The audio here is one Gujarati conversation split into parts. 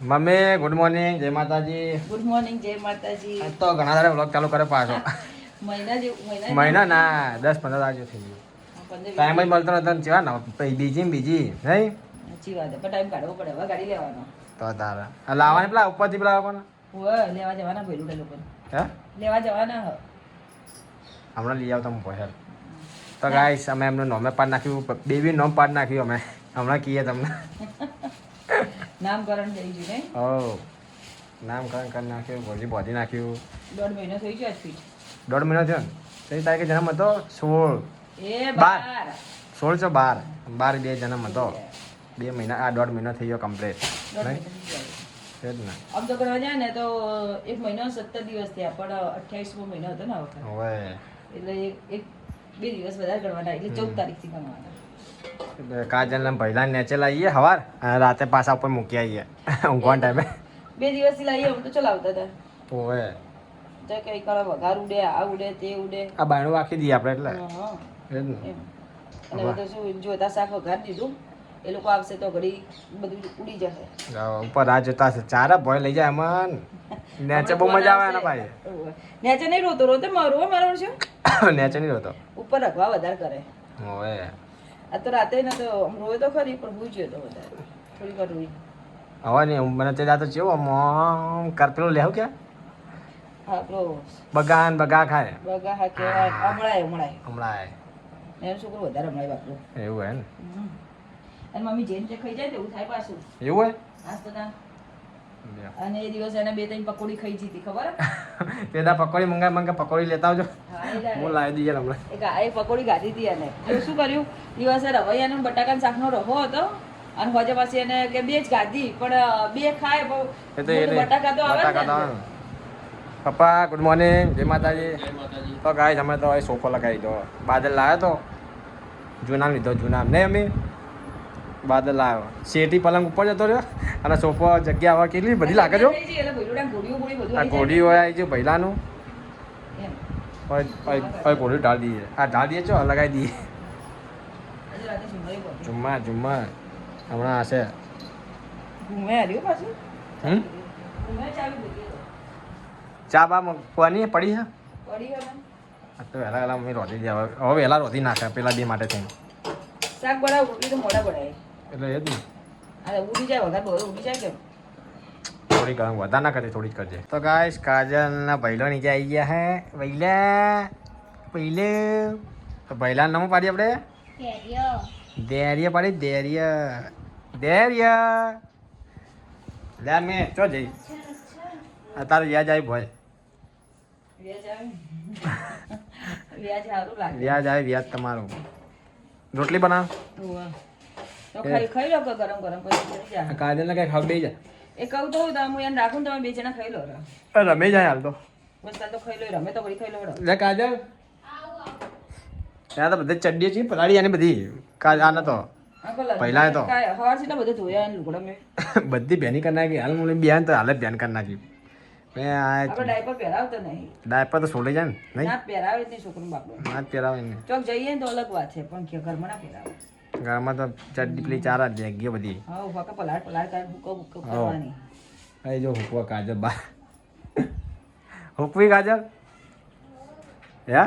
મમ્મી ગુડ મોર્નિંગ, જય માતાજી. ગુડ મોર્નિંગ, જય માતાજી. આજ તો ઘણા સારા વ્લોગ ચાલુ કરે પાછો. મહિના ના 10-15 આજે થઈ ગયું. ટાઈમ જ મળતો નતો ને ચેવા ના બીજી નહીં સાચી વાત પણ ટાઈમ કાઢવો પડે હવે ગાડી લેવાનો તો તારા લાવવાને પેલા ઉપરથી પેલા આવવાના લેવા જવાના ભેલું લોકો હે લેવા જવાના હમણાં લઈ આવતા હું પૈસા તો ગાઈસ અમે એમનું નોમે પાડ નાખ્યું, બેબી નોમ પાડ નાખ્યું અમે હમણાં કહીએ તમને. નામકરણ થઈ ગયું ને ઓ નામકરણ કરી નાખ્યું, ભોજી બોધી નાખ્યું. 1.5 મહિનો થઈ ગયો આજથી. 1.5 મહિનો થયો ને કઈ તારીખે જન્મ હતો? 16 એ 12 12 બે જન્મ હતો. 2 મહિના આ 1.5 મહિનો થઈ ગયો કમ્પ્લીટ. આમ તો કરવા જાય ને તો 1 મહિનો 17 દિવસ થયા પણ 28મો મહિનો હતો ને આ વખત એટલે એક 2 દિવસ વધારે ગણવાના એટલે 14 તારીખથી ગણવાના. કાજલ પહેલા નેચે લાવીએ સવાર અને રાતે પાછા ઉપર મૂકી આવીએ ઊંઘવાના ટાઈમે. 2 દિવસથી લાવીએ આમ તો ચલાવતા હતા. ઓવે તો કઈ કરે વઘાર ઉડે, આ ઉડે તે ઉડે, આ બાયણું રાખી દઈએ આપણે એટલે અને બધું શું જોતા શાક વઘાર દીધું એ લોકો આવશે તો ઘડી બધું ઉડી જશે. ઉપર રાહ જોતા હશે ચારે ભોય લઈ જાય અમન નેચે બહુ મજા આવે ને ભાઈ. નેચે નહીં રોતો રોતો મારો છે નેચે નહીં રોતો ઉપર રખવા વધારે કરે. ઓવે આ તો રાતે ને તો રોયો તો ખરી પણ ભૂઈ ગયો તો વધારે થોડી વાર રોઈ. હવે નહીં મને તે જાતો ચેવો આમ કરપેલો લેવું કે હા પેલો બગા ખાય બગા હા કહેવાય હમણાં એનું છોકરું વધારે હમણાં બાપડું એવું હે ને અને મમ્મી જેમ તે ખાઈ જાય તો એવું થાય પાછું એવું હે આજ તો ના. અને એ દિવસ એને 2-3 પકોડી ખાઈ જીતી ખબર પેલા પકોડી મંગા પકોડી લેતા આવજો હું લાવી દઈએ હમણાં. એ પકોડી ગાધી હતી એને શું કર્યું દિવસે રવૈયાનો બટાકાના શાકનો રવો હતો અને હોજે પાછી એને કે 2 જ ગાધી પણ 2 ખાય બટાકા તો આવે ને. પપ્પા ગુડ મોર્નિંગ, જય માતાજી. તો ગાઈસ અમે તો સોફો લગાવી દો બાદલ લાવ્યો તો જૂના લીધો જૂના નહીં અમે બાદલ લાવ્યો શેટી પલંગ ઉપર જતો રહ્યો અને સોફો જગ્યા હવે કેટલી બધી લાગે છો આ ઘોડી હોય આવી છે ભૈલાનું ઘોડી ઢાળ દઈએ આ ઢાળ દઈએ છો લગાવી દઈએ જુમ્મા હમણાં હશે ચા બા કોની પડી છે તો વહેલા મમ્મી રોટી દે હવે વહેલા રોટી નાખે પેલા 2 માટે થઈને શાક બનાવ રોટલી તો મોડા બનાય એટલે એ જ ને અરે ઉડી જાય વગર બોલ ઉડી જાય કેમ થોડી ગરમ વધારે ના કરજે થોડી જ કરજે. તો ગાઈસ કાજલના ભૈલો નીચે આવી ગયા હે પહેલે તો ભૈલા નામ પાડી આપણે ધૈર્ય પાડી ધૈર્ય લે મેં ચો જઈ તારું વ્યાજ આવી ભાઈ વ્યાજ આવે વ્યાજ તમારું. રોટલી બનાવ તો ખાઈ લો કે ગરમ પછી કાજલને કઈ ખાવ બે જાય એ કહું તો હું એને રાખું તમે 2 જણા ખાઈ લો રમે જાય હાલ તો બસ તો ખાઈ લો રમે તો વળી ખાઈ લો લે કાજલ ત્યાં તો બધે ચડ્ડી છે પલાળી આની બધી આને તો પહેલા તો હવાર થી બધું ધોયા ને લુગડા મેં બધી બેની કરી નાખી હાલ મને બેન તો હાલ જ બેન કરી નાખી મેં આપણે ડાયપર પહેરાવતો નહીં ડાયપર તો છોડી જાય ને નહીં ના પહેરાવે જ નહીં છોકરું બાપડો ના જ પહેરાવે ને ચોક જઈએ ને તો અલગ વાત છે પણ ઘરમાં ના પહેરાવે ઘરમાં તો ચડ્ડી પેલી 4 જ જગ્યા બધી હા ઉભા કે પલાળ કરે હુકો કરવાની એ જો હુકવા કાજલ બા હુકવી કાજલ હે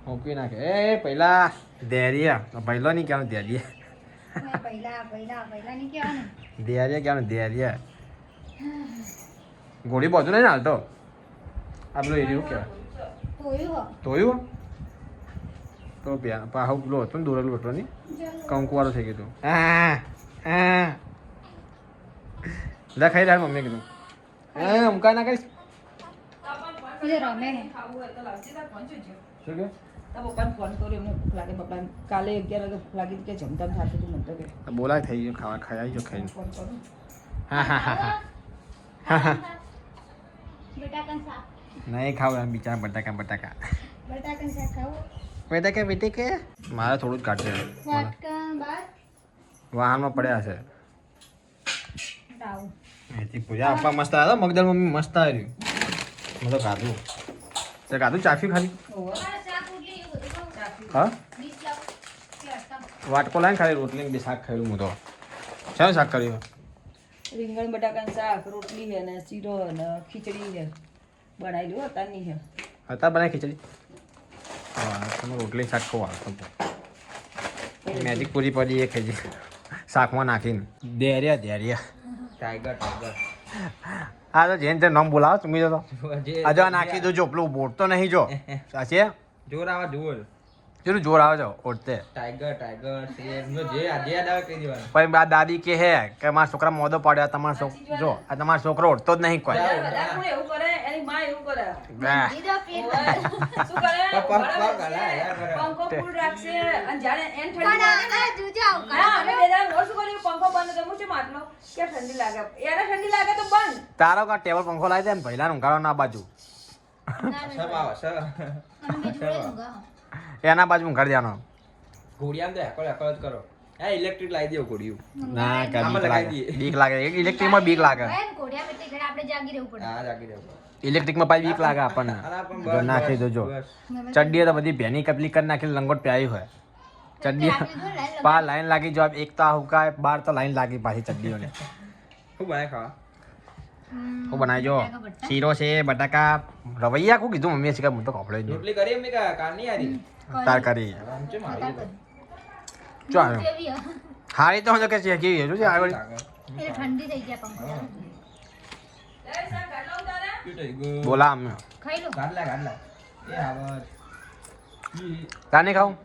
હુકવી નાખે એ પહેલા ધૈર્ય પહેલો નહીં કહેવાનું ધૈર્ય ધૈર્ય કહેવાનું ધૈર્ય ગોળી બાજુ નહીં હાલતો આપણું એરિયું કહેવાય તોયું તો પાહુ પેલો હતો ને દોરેલું હતો નહીં કંકુવાળો થઈ ગયું હા લે ખાઈ રહ્યા મમ્મી કીધું હા ઉમકા ના કહીશ શું કે પપ્પાને ફોન કર્યો એમને ભૂખ લાગે પપ્પાને કાલે 11 વાગે ભૂખ લાગી કે જમતા થતું હતું મને તો કે બોલાય થઈ ગયું ખાવા ખાઈ ગયો ખાઈને ફોન કરું નહીં ખાવ એમ બિચારા બટાકા બેટે મારે થોડું જ કાઢશે વાહનમાં પડ્યા છે પૂજા આપવા મસ્ત આવ્યો મગદલ મમ્મી મસ્ત આવ્યું મેં તો ખાધું તે ખાધું ચાખ્યું ખાલી હા વાટકો લાવીને ખાલી રોટલી બે શાક ખાયું હું તો શાનું શાક કર્યું રીંગણ બટાકાનું શાક, રોટલી છે ને શીરો ને ખીચડી છે બનાવેલી હો તારની છે. હતા બનાવી ખીચડી? હા તમે રોટલી શાક ખવા મેજિક પૂરી પડી એ ખીચડી શાકમાં નાખીને ધૈર્ય ટાઈગર હા તો જેન નામ બોલાવો તમે તો આજે આ નાખી દો જો પેલું બોટ તો નહીં જો સાચી જોર આવે જોર ચલું જોર આવે છે ઓળતે ટાઈગર શેર નો જે યાદ આવે કહી દેવાનું. પછી બા દાદી કે હે કે મારા છોકરા મોદો પાડ્યો તમારો છોકરો જો આ તમારો છોકરો ઓળતો જ નહીં કોઈ બધા કોણ એવું કરે? એની માં એવું કરે. વાહ. શું કરે? પગ હલાય, યાર કરે. પંખો ફૂલ રાખશે અને જ્યારે એન ઠંડી લાગે ને હા અમે બે જણા રોજ શું કર્યું પંખો બંધ તો મૂચે માટલો કે ઠંડી લાગે એને ઠંડી લાગે તો બંધ તારો કા ટેબલ પંખો લાવી દે ને પહેલા ઊંઘાડો ના બાજુ સબ આવે સબ એના બાજુ ઊંઘાડી દેવાનો ઘોડિયામાં તો એકલ જ કરો. એ ઇલેક્ટ્રિક લાવી દેવું ઘોડિયું. ના કે આમાં બીક લાગે લગાવી દઈએ. બીક લાગે ઇલેક્ટ્રિકમાં બીક લાગે હા જાગી દેવું. ઇલેક્ટ્રિકમાં પાછી બીક લાગે આપણને જો નાખી દો જો ચડ્ડીઓ તો બધી ભેની કપલી કરી નાખી લંગોટ પ્યાઈ હોય ચડ્ડી પા લાઈન લાગી જો એક તો આ હુકાય બાર તો લાઈન લાગી પાછી ચડ્ડીઓને શું બનાય ખાવા? શું બનાવી જો શીરો છે બટાકા રવૈયા શું કીધું મમ્મીએ શીખા હું તો કપડે જ રોટલી કરી એમની કાર નહીં આરી તાર કરી આમ છે મારી જો આવ્યો હારી તો હું કે છે કે શું છે આગળ ઠંડી થઈ ગયા પંખો એ સા ગાડલો ઉતારે ક્યુટ થઈ ગયો. બોલા અમે ખાઈ લો ગાડલા એ આવા તાને ખાવું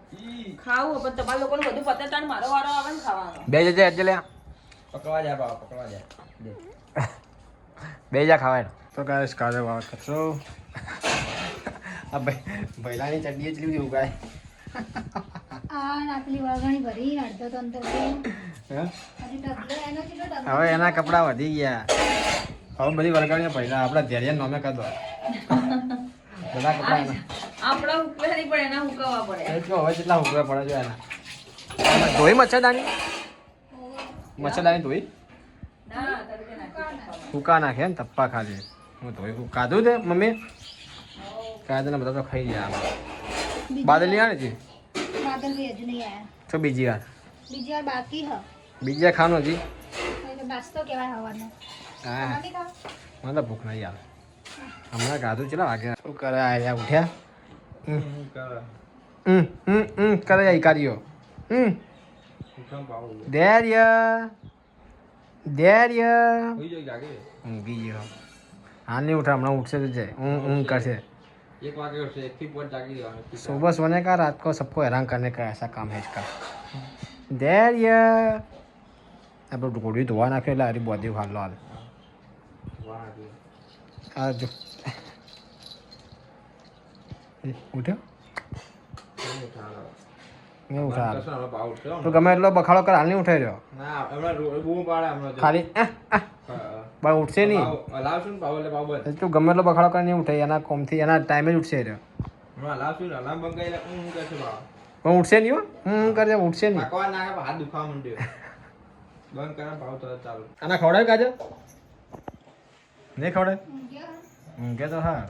ખાવું પણ તમારા લોકોને બધું પતે તાણ મારો વારો આવે ને ખાવાનો બે જજે અજે લે પકડવા જાય બાવા પકડવા જાય દે. બે જા ખાવાય તો ગાઈસ કાલે વાત કરશો આ ભૈલાની ચડ્ડી ચલી બધી ઉગાય આ નાકલી વાઘણી ભરી અડધો તો અંતર ગયું. હે હજી ડગલો એનો કેટલો ડગલો? હવે એના કપડા વધી ગયા હવે બધી વળગાડીઓ પહેલા આપણા ધૈર્ય નોમે કરી દો બધા કપડા એના આપણા હુકવે નહીં પણ એના હુકવવા પડે એટલો હવે કેટલા હુકવા પડે છે એના ધોઈ મચ્છરદાની ધોઈ ના તડકે નાખી હુકા નાખે ને તપ્પા ખાલી હું ધોઈ કાધું તે મમ્મી કાધું ને બધા તો ખાઈ ગયા બાદલ નહીં આવે છે બાદલ બી હજુ નહીં આયા. તો બીજી વાર બીજી વાર બાકી હ બીજી વાર ખાવાનું હજી એટલે નાસ્તો કહેવાય હવાનો. હા નથી ખાવ? મને તો ભૂખ નહીં આવે હમણાં ગાધું ચલા વાગ્યા શું કરે આયા ઉઠ્યા કરે જાય કાર્યો ઉઠામ પાવું. ધૈર્ય હોઈ જાય જાગે. ઊંઘી ગયો હા નહીં ઉઠા હમણાં ઉઠશે તો જાય ઊંઘ કરશે 1 વાગે ઉઠશે 1 થી 5 જાગી દેવાનું. सुबह सोने का रात को सबको हैरान करने का ऐसा काम है इसका धैर्य अब घोड़ी धोवा नाखे એટલે હારી બોડી હાલ હાલ વાહ દે. આ જો ઉઠ્યો નહીં ઉઠાડો. નહીં ઉઠા કશું હમણાં પાવ ઉઠશે હો. તો ગમે એટલો બખાડો કર હાલ નહીં ઉઠાઈ રહ્યો ના હમણાં બૂમ પાડે હમણાં જો. ખાલી બા ઉઠશે નહીં પાવ હલાવશું ને પાવ એટલે પાવ બંધ. તું ગમે એટલો બખાડો કર નહીં ઉઠે એના કોમથી એના ટાઈમે જ ઉઠશે રહ્યો હમણાં હલાવશું ને અલાર્મ બંધ કરી એટલે હું કરશે પાવ. પણ ઉઠશે નહીં હો કરજે ઉઠશે નહીં પાકવા નાખે પણ હાથ દુખાવા માંડ્યો. બંધ કરે પાવ તો ચાલુ. આના ખવડાય કાજે નહીં ખવડાય ઊંઘ્યો? ઊંઘે તો હા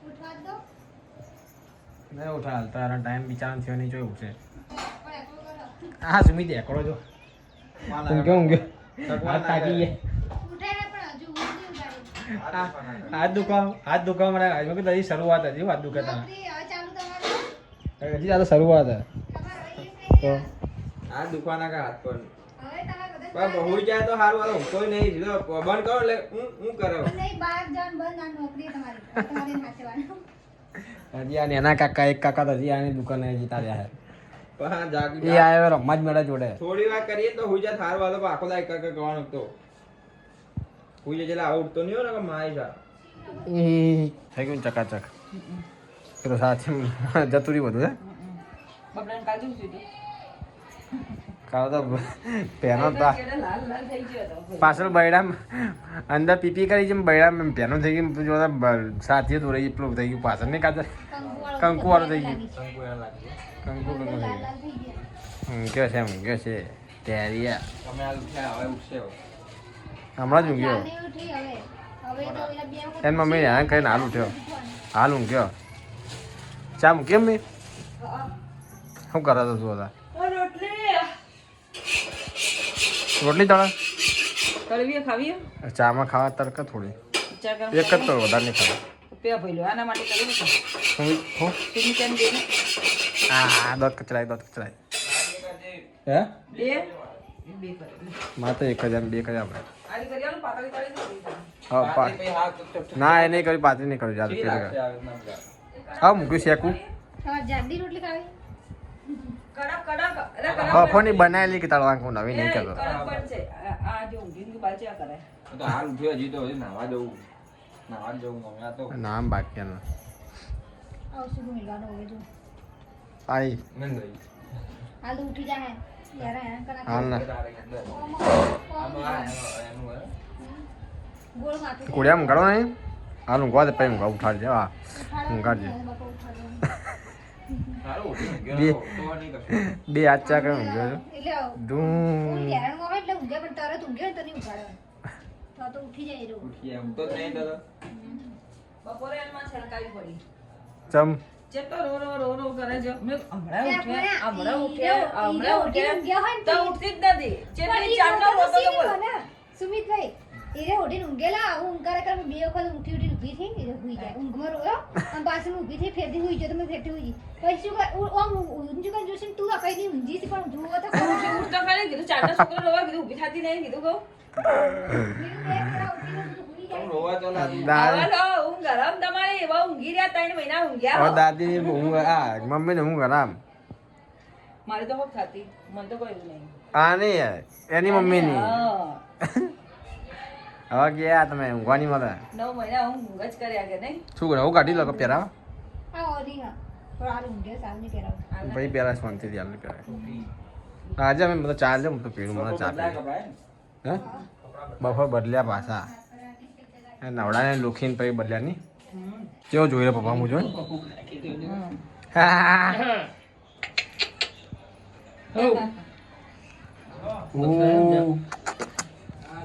ઉઠવા જ દો. નહીં ઉઠા હાલ તારા ટાઈમ બિચારા થયો નહીં જોઈ ઉઠશે પણ એકલું કરો. હા સુમી દે એકડો જો ઊંઘ્યો હાથ થાકી ગયા ઉઠે ને પણ હજુ ઊંઘ નહીં ઉગાડી. હાથ દુખાવા મને આજે કે હજી શરૂઆત હતી હાથ દુખાતા નોકરી હવે ચાલુ તમારે? હજી આ તો શરૂઆત હે તમારે હવે એ થઈ તો ગયા. હાથ દુખવા નાખે હાથ પર. હવે તમારે બધા પણ હોઈ જાય તો સારું હાલો કોઈ નહીં જો બંધ કરો એટલે હું કરે. નહીં, બહાર જવાનું બંધ. આ નોકરી તમારી તમારે સાચવવાનું. હજી આ એના કાકા એક કાકા તો હજી આની દુકાને હજી તાર્યા હે પણ હા જાગી એ આવ્યો રમવા જ મેળા જોડે થોડી વાર કરીએ તો હોઈ જાય સારું હાલો પણ આખો દાય એક કરવાનો તો હોઈ જાય એટલે આવું ઉઠતો નહીં હોય ને કે માય જા. થઈ ગયું ચકાચક પેલો સાથે જતું રહ્યું બધું હે બબડાને કાલ જેવું થયું હતું. કાલ તો પેનો તો કેડે લાલ લાલ થઈ ગયો હતો પાછળ બૈડામ અંદર પીપી કરી છે બૈડામ પેનો થઈ ગયું તું જોતા સાથે તો રહી પેલું થઈ ગયું પાછળ નહીં કાતર કંકુવાળું થઈ ગયું શંકુ એને લાગી. કંકુ કંકુ થઈ લાલ લાલ થઈ ગયા. ગયું ઊંઘ્યો છે ટેરિયા તમે આ ઉઠ્યા હવે ઉઠશે હવે. હમણાં જ ઊંઘ્યો ચાલે ઉઠી હવે. હવે તો પેલા બે વખત એન મમ્મી હેરાન કરીને હાલ ઉઠ્યો હાલ ઊંઘ્યો ચા મૂકી મમ્મી શું કરો તો તું હતા રોટલી રોટલી તળે કડવી ખાવી ચામાં ખાવા તરક થોડી ચા કર એક જ તો વધારે નહીં ખાવા પે ભઈલો આના માટે કરી છે હું તું કેમ દે આ દોત કચરાય હે બે કરે માં તો એક જ આમ બે જ આપણે આલી કરી આલો પાતળી કરી દે હા ના એ નહીં કરી પાતળી નહીં કરી યાર હા મૂક્યું શેકું તમારે જાડી રોટલી ખાવી કડક કડક અરે કડક બફોની બનાવેલી કે તળવાનું નવી નહીં કરતો કડક પણ છે આ જો ઊંઘી બાચા કરે તો હાલ ઉઠ્યો હજી તો હજી નાવા જવું મમ્મી આ તો નામ બાકી એનું આવશું મિલવાનો હવે જો આઈ નંદ રહી હાલ તો ઉઠી જાય યાર હેરાન કરા હાલ ના ગોળ માથે કુડિયા ઊંઘાડો નહીં હાલ ઊંઘવા દે પછી ઊંઘા ઉઠાડજે હા ઊંઘાડજે બાપા ઉઠાડો સારું ઉઠી ગયો બે- તો નહીં કશું બે હાથ ચા કરી ઊંઘ્યો એટલે ધૂમ હેરાન આવે એટલે ઊંઘે પણ તરત ઊંઘે ને તો નહીં ઉઠાડવાનું તો ઉઠી જાય એ ઉઠી એમ તો જ નહીં તો બપોરે એમાં છલકાવી પડી ચમ ચેતો રો કરે છે મેં હમણાં ઊંઘે ઉઠ્યા તો ઉઠતી જ નથી ચેતની પણ ચારનો રોતો તો બોલ સુમિતભાઈ એને હોડીને ઊંઘેલા આવું ઊંઘ કરે કરે બે વખત ઉઠી ઊભી થઈ એટલે હુઈ જાય ઊંઘમાં રોયો અને પાછું ઊભી થઈ ફેરથી હુઈ જાય તો મેં ફેરથી હુઈ ગઈ પછી શું કર આમ ઊંઘું કર જોશે તું આ કઈ નહીં ઊંઘી છે પણ જુઓ તો ખરું છે ઉઠતો ખાલી કીધું ચારનો છોકરો રોવા કીધું ઊભી થતી નહીં કીધું કહું રોવા તો લાગી હવે લો ઊંઘ ગરમ તમારી એવા ઊંઘી રહ્યા 3 મહિના ઊંઘ્યા હો. દાદી ઊંઘ આ મમ્મીને ઊંઘ આરામ મારી તો હોપ થતી મને તો કોઈ નહીં આ નહીં એની મમ્મીની હા. હવે ગયા તમે ઊંઘવાની મળે 9 મહિના હું ઊંઘ જ કર્યા કે નહીં શું કરે હું કાઢી લો પહેરા આ ઓરી હા પણ આ ઊંઘે સાલ નહીં પહેરાવ ભાઈ પહેલા શાંતિથી હાલ કરાય આજે અમે બધા ચાલ હું તો પીવું મને ચા પી હે બફર બદલ્યા પાછા એ નવડાને લોખીને પછી બદલ્યા નહીં કેવો જોઈ રહ્યો પપ્પા હું જોઈ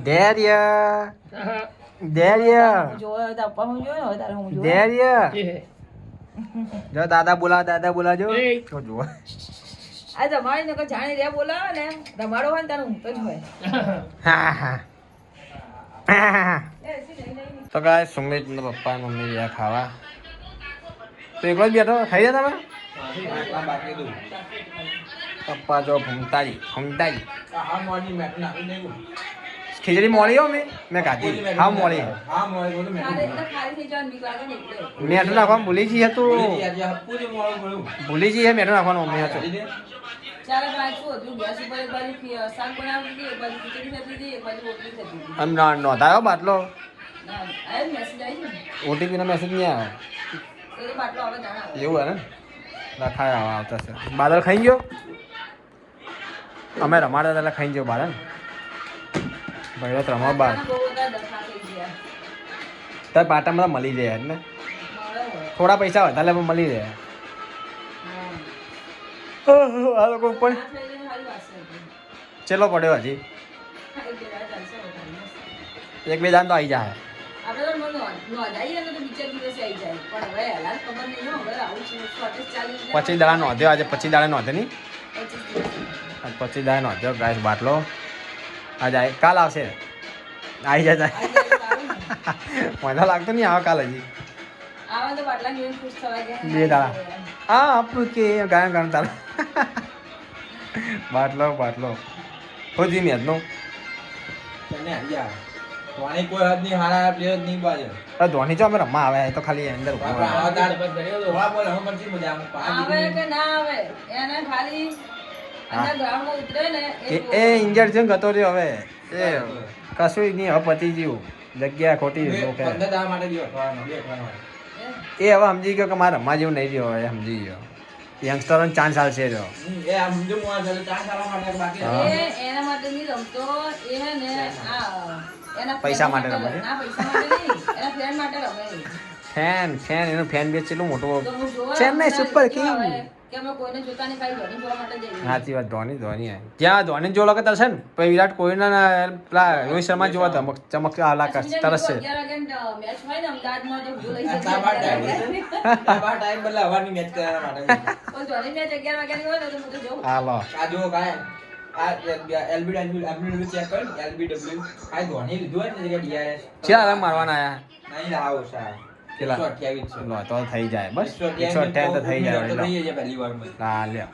ધૈર્ય ધૈર્ય જોયો તો પપ્પા હું જોયો હવે તારે હું જોયો ધૈર્ય જો દાદા બોલાજો તો જો આ તમારી નકર જાણી રહ્યા બોલાવે ને રમાડો હોય ને તારે ઊંઘ તો જ હોય તો ગાય સુમિત ને પપ્પા ને મમ્મી ગયા ખાવા તો એકલો જ બેઠો ખાઈ જાય તમે બાકી દઉં પપ્પા જો ઘૂમતાજી આ મોર્નિંગ મેટ નાખી દેવું ખીચડી મોળી હો મેં ખાધી હા મોળી હા મોર્નિંગ બોલું મેટ ખાલી એટલે ખાલી થઈ જવાનું બીક લાગે ને એટલે મેઠું નાખવાનું ભૂલી જઈએ તું આજે પૂરી મોડું મળ્યું ભૂલી જઈએ મેઠું નાખવાનું મમ્મી હતું ચાલો પાછું હતું ગેસ ઉપર એક બાજુ શાક બનાવતી હતી એક બાજુ ખીચડી થતી હતી એક બાજુ રોટલી થતી હતી આમ નોંધાયો બાટલો ના આ મેસેજ આવી છે ને ઓટીપી નો મેસેજ નહીં આવ્યો એ બાટલો હવે જાણા એવું હે ને લખાય આવતા છે બાદલ ખાઈ ગયો અમે રમાડતા હતા એટલે ખાઈ ગયો બાદલ ભાઈ તો રમવા બાર બહુ બધા ડખા થઈ ગયા તાર પાટામાં મળી જાય ને મળે હોય થોડા પૈસા વધારે પણ મળી જાય હા આ લોકો પણ આ થઈ ગઈ સારી વાત છે ચેલો પડ્યો હજી એક બે દાડા ચાલશે વધારે મસ્ત. એક બે દાન તો આવી જાય આપણે તો નોંધાઈએ ને તો બીજા દિવસે આવી જાય પણ હવે હાલ ખબર નહીં હો હવે આવું છે શોર્ટેજ ચાલી એટલે 25 દાડા નોંધ્યો આજે 25 દાડા નોંધે નહીં 25 દિવસ. આજ 25 દાડા નોંધ્યો ગાય બાટલો આજે કાલ આવશે આવી જાય આ એટલે સારું ને. મને લાગતો નહીં આવે કાલ હજી આવા તો બાટલા જોઈને ખુશ થવા ગયા બે દાડા હા આપણું કે ગાય ગાણ તાર બાટલો ખોજી મેચનો તને આયા વાણી કોઈ હદ નહીં હારા પ્લેયર નહીં બાજે ધોની જો અમે રમવા આવે એ તો ખાલી અંદર ઊભો બાપા હોય. આવા તાર હોવા બોલ હું પછી મજા આમ આવે કે ના આવે એને ખાલી અંદર ગ્રાઉન્ડમાં ઉતરે ને એ ઇન્જર્ડ છે ને ગતો રહ્યો હવે એ કશું નહીં હવે પતી ગયું જગ્યા ખોટી લોકો 15 દાડા માટે દિવસ બે અઠવાડિયા એ હવે સમજી ગયો કે મારે રમવા જેવું નહીં રહ્યો હવે સમજી ગયો યંગસ્ટરોને ચાન્સ આવશે રહ્યો એ આમ જો મોવા ચાલે ચાર સાલા માટે બાકી હા. એના માટે નહીં રમતો એ હે ને આ એના પૈસા friend માટે રમે છે? ના પૈસા માટે નહીં એના ફ્રેન્ડ માટે રમે ફેન એનું ફેન બેચ કેટલું મોટું તો હું જોવા ચેન્નઈ મને સુપર એટલું આવે કિંગ કે અમે કોઈને જોતા નહીં ખાલી ધોની જોવા માટે જઈએ સાચી વાત ધોની જ્યાં ધોની જો લગત હશે ને પછી વિરાટ કોહલીના ને પેલા રોહિત શર્મા જોવા ચમક આલા તરસ છે 11 વાગ્યાની મેચ હોય ને અમદાવાદમાં તો હું લઈ આ બાર ટાઈમ. જઈએ બા ટાઈમ બદલા હવાની મેચ કરવા માટે પણ ધોની મેચ 11 વાગ્યાની હોય ને તો હું તો જોઉં હાલો આ જો કાય આ LBW ચેક કર LBW આ ધોની લીધું હોય ને જગ્યાએ DRS કેટલા રન મારવાના આયા નહીં લાવો સા કેટલા? 128 છે લો તો થઈ જાય બસ 128 તો થઈ જાય તો થઈ જાય પહેલી વારમાં હા લ્યો